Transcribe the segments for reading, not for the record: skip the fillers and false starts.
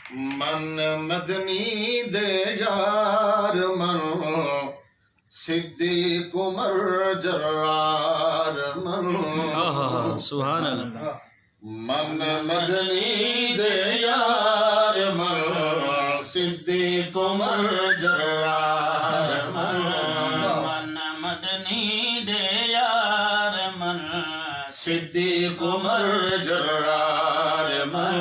मन मदनी दे यार मन सिद्दीक उमर जर्रार मन सुभान अल्लाह। मन मदनी दे यार मन सिद्दीक उमर जर्रार मन मदनी दे यार मन सिद्दीक उमर जर्रार मन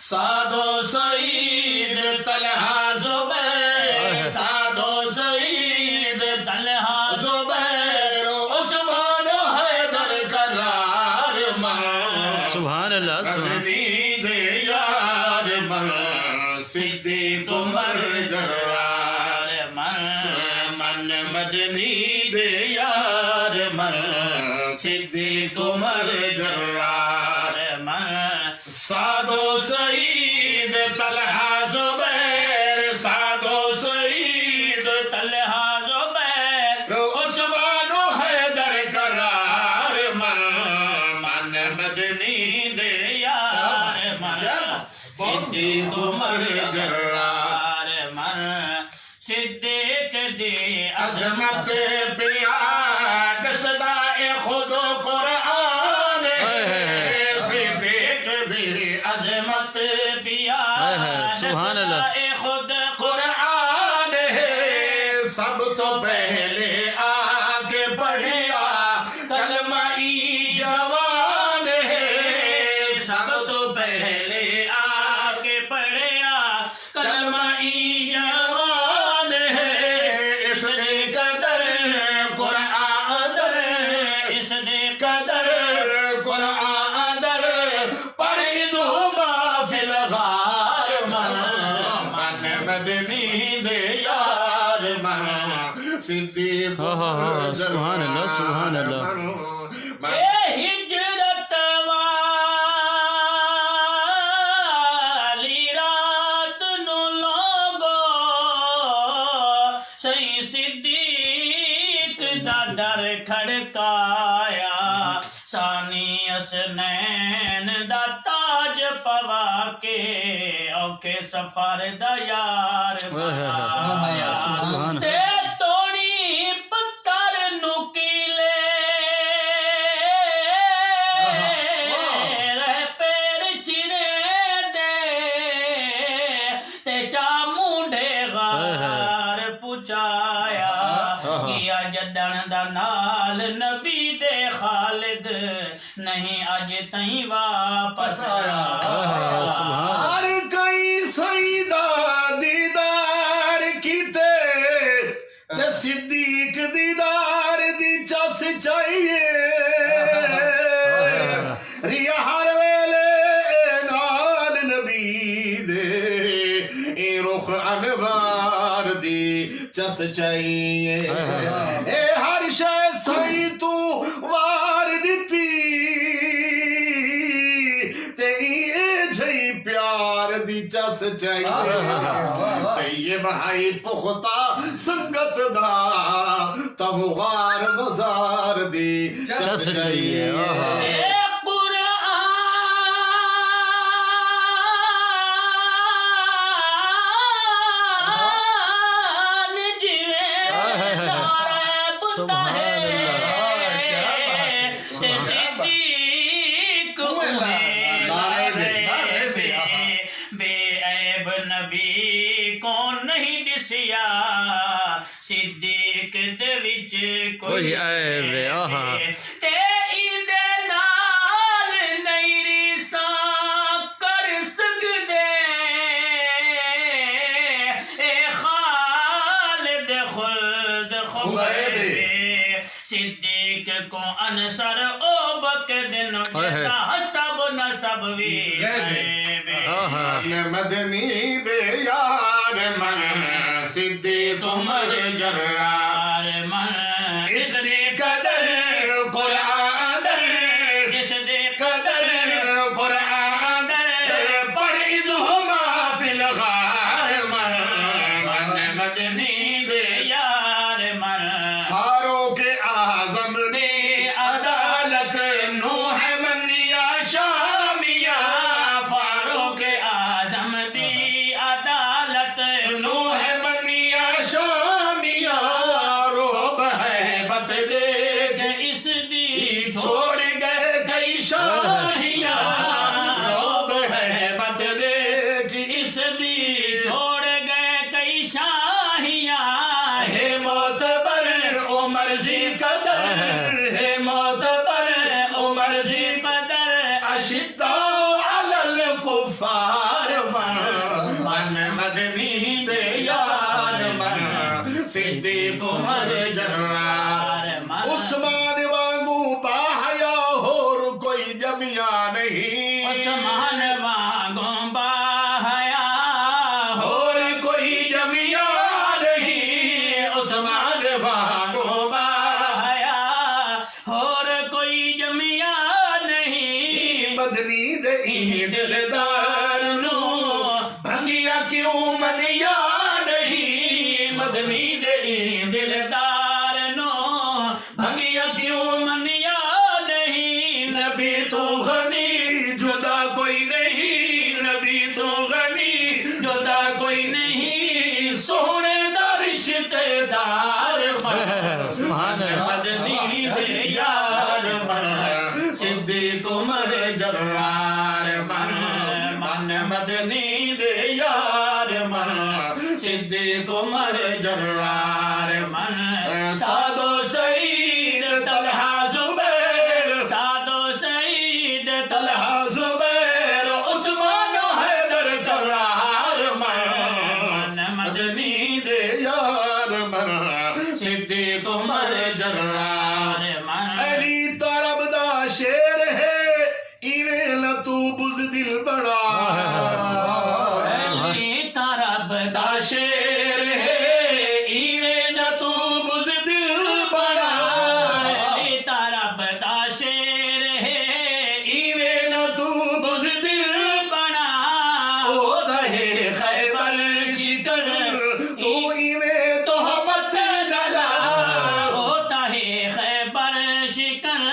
सादो सईद तलहा जुबैर सादो सईद तलहा जुबैर उस्मान हैदर करार मन सुभान अल्लाह। मदनी दे यार मन सिद्दीक उमर जर्रार मन मन मदनी दे यार मन सिद्दीक उमर जर्रार मन सादो सईद तलहा जुबैर सादो सईद तलहा जुबैर उस्मान हैदर करार मन मन मदनी दे यार मन सिद्दीक उमर जर्रार मन सिद्दीक दे अजमत पिया दसदाए खुद कुरान सिद्दीक दी अजमत पिया सुभान अल्लाह। खुद कुरान है सब तो पहले आगे बढ़िया कलमाई जवान है सब तो पहले आगे पढ़िया कलमाई जवान है इसने कदर कुरान इसने कदर कुरान पढ़ जुमा फिलगार मन मन मदनी दे यार मन सिद्दीक सुभान अल्लाह, सुभान अल्लाह। हिजरत वाली रात नु लोगो सही सिद्दीक दा दर खड़काया सानी असनैन दा ताज पवा के औखे सफर दा यार बनाया सुभान। ते तोड़ी पत्थर नुकीले रह पैर चिरे दे ते चामुंडे गार पुचाया किया जडन दा नाल नबी दे खालिद नहीं अज तई वापस आया हर कई सईदा दीदार कीते ते सिद्दीक दीदार दी चस चाहिए रिया हर वेले नाल नबी दे ए रुख अनवार दी चस चाहिए ए हर शय सही तू वार दिती ते ये झई प्यार दी चस चाहिए ते ये भाई पुख्ता संगत दा तब गार बाजार दी चस चाहिए सिद्दीक दे विच कोई ऐब आहा ते इदे नाल नहीं रिसा कर सकदे ए खालिद खुल्द खुबैबे सिद्दीक को अनसर ओ बकद नो जता सब नसब वी मदनी दे यार मन सिद्दीक उमर जर्रार मन इसने कदर कुरान इसने कदर कुरान पढ़ जुमा फिलगार मन मन मदनी दे यार मन फारूक आजम ने अदालत नूह मनिया शामिया फारूक आजम दी मदनी दे यार मन सिद्दीक उमर जर्रार मन उस्मान वांगू बाहया होर कोई जमिया नहीं उस्मान वांगू बाहया और कोई जमिया नहीं उस्मान वांगू बाहया और कोई जमिया नहीं मदनी दे दिलदार नो भंगिया क्यों मनिया नहीं मदनी दे दिलदार नो भंगिया क्यों मनिया नहीं नबी तो गनी जुदा कोई नहीं नबी तो गनी जुदा कोई नहीं सोने दा रिश्तेदार सुभान अल्लाह। मदनी दे यार मन सिद्दीक उमर जर्रार मन मदनी दे यार मन सिद्दीक उमर जर्रार मन सादो सईद तलहा जुबैर सादो सईद तलहा जुबैर उस्मान हैदर करार मन मदनी दे यार मन सिद्दीक उमर जर्रार अली तरबदा शेर है इवेल तू बुज़दिल बड़ा अली तरबदा शेर है इवेल तू बुज़दिल बड़ा अली तरबदा शेर है इवेल तू बुज़दिल बना ओ दहे खैबर शिकर तू इवे तोहमत डला होता है खैबर शिकन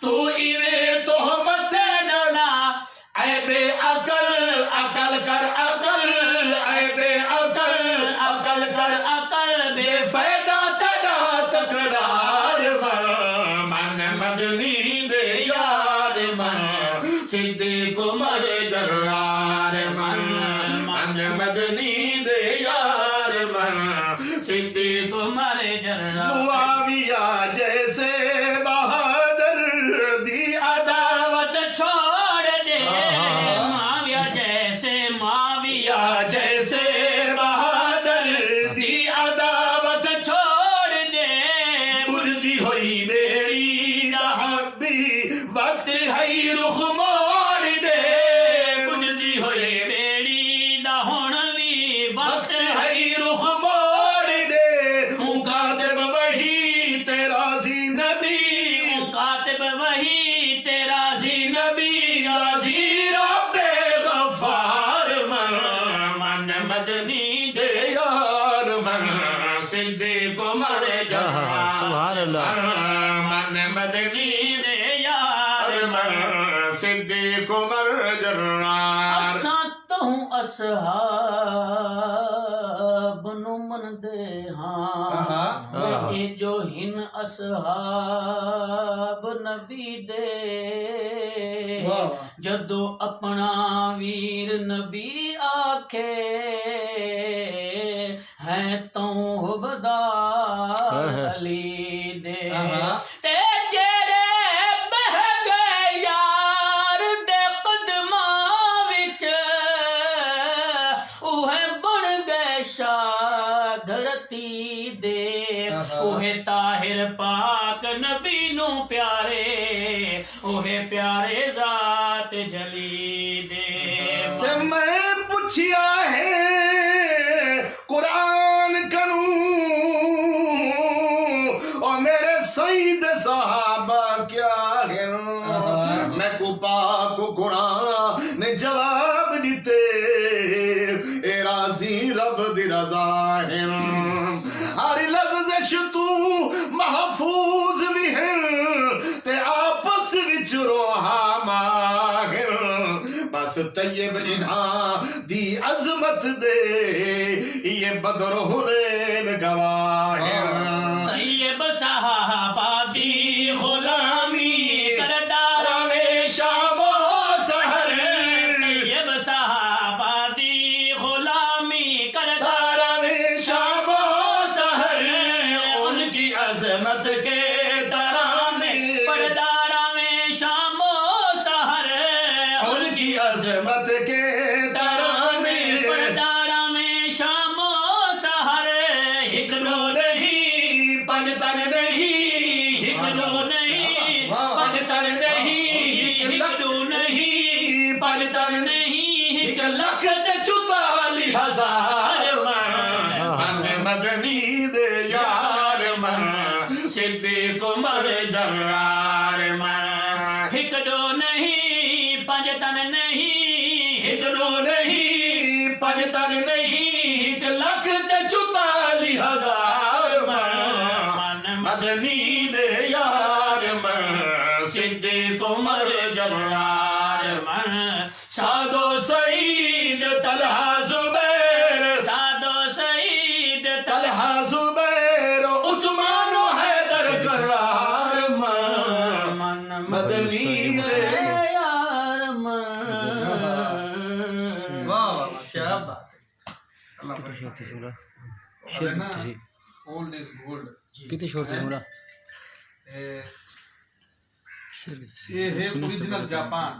तू इवे तोहमत डला ऐबे अकल अकल कर अकल ऐबे अकल अकल कर अकल बेफायदा तड़ा तकरार मन मदनी दे यार मन सिद्दीक उमर जर्रार मन मदनी दे यार मन सिद्दीक उमर जर्रा मुआविया जैसे बहादुर दी अदावत छोड़ दे माविया जैसे माविया या जैसे बहादुर दी अदावत छोड़ दे बुलदी हुई बेड़ी दहबी वक्त है रुख मोड़ दे बुलदी हुई बेड़ी दा हुण भी वक्त वक्त है रुख मोड़ दे मुकातिब वही तेरा जी नबी कातिब वही तेरा जी नबी गाजी रब्बे गफ्फार मन मदनी दे यार मन सिद्दीक उमर जर्रार सुभान अल्लाह। मन मदनी दे यार मन सिद्दीक उमर जर्रार असां तूं असहाब नु मनदे हां ये जो हिन असहाब नबी दे जदो अपना वीर नबी आखे है तू हुबदार अली दे ते जेड़े बह गए यार दे कदमां विच उहे बन गए शाह धरती दे उहे ताहिर पाक नबी नू प्यारे उहे प्यारे जात जली दे ते मैं पुछिया है कुरान करूं और मेरे सईद साहबा क्या है मैं को पाक कुरान ने जवाब दिते ए राजी रब दी रजा है हर लफ्ज़ तू महफूज भी है ते आपस विच रोहा माहिर बस तैयब इन्हा दी अजमत दे ये बदर हुनैन गवाह है तैयब सहाबा दी गुलामी करदार रावे शामो सहर तैयब सहाबा दी गुलामी करदार रावे शामो सहर उनकी अजमत के तराने परदारा में शामो सहर उनकी अजमत के तराने परदारा में बेहतर नहीं 1,44,000 मदनी दे यार मन सिद्दीक उमर जर्रार मन सादो सईद तलहा जुबैर सादो सईद तलहा जुबैर उस्मान हैदर करार मन मदनी दे यार वाह वाह क्या बात है अल्लाह किती शोरती सुला है ना ओल्ड इज गोल्ड किती शोरती सुला ये है ओरिजिनल जापान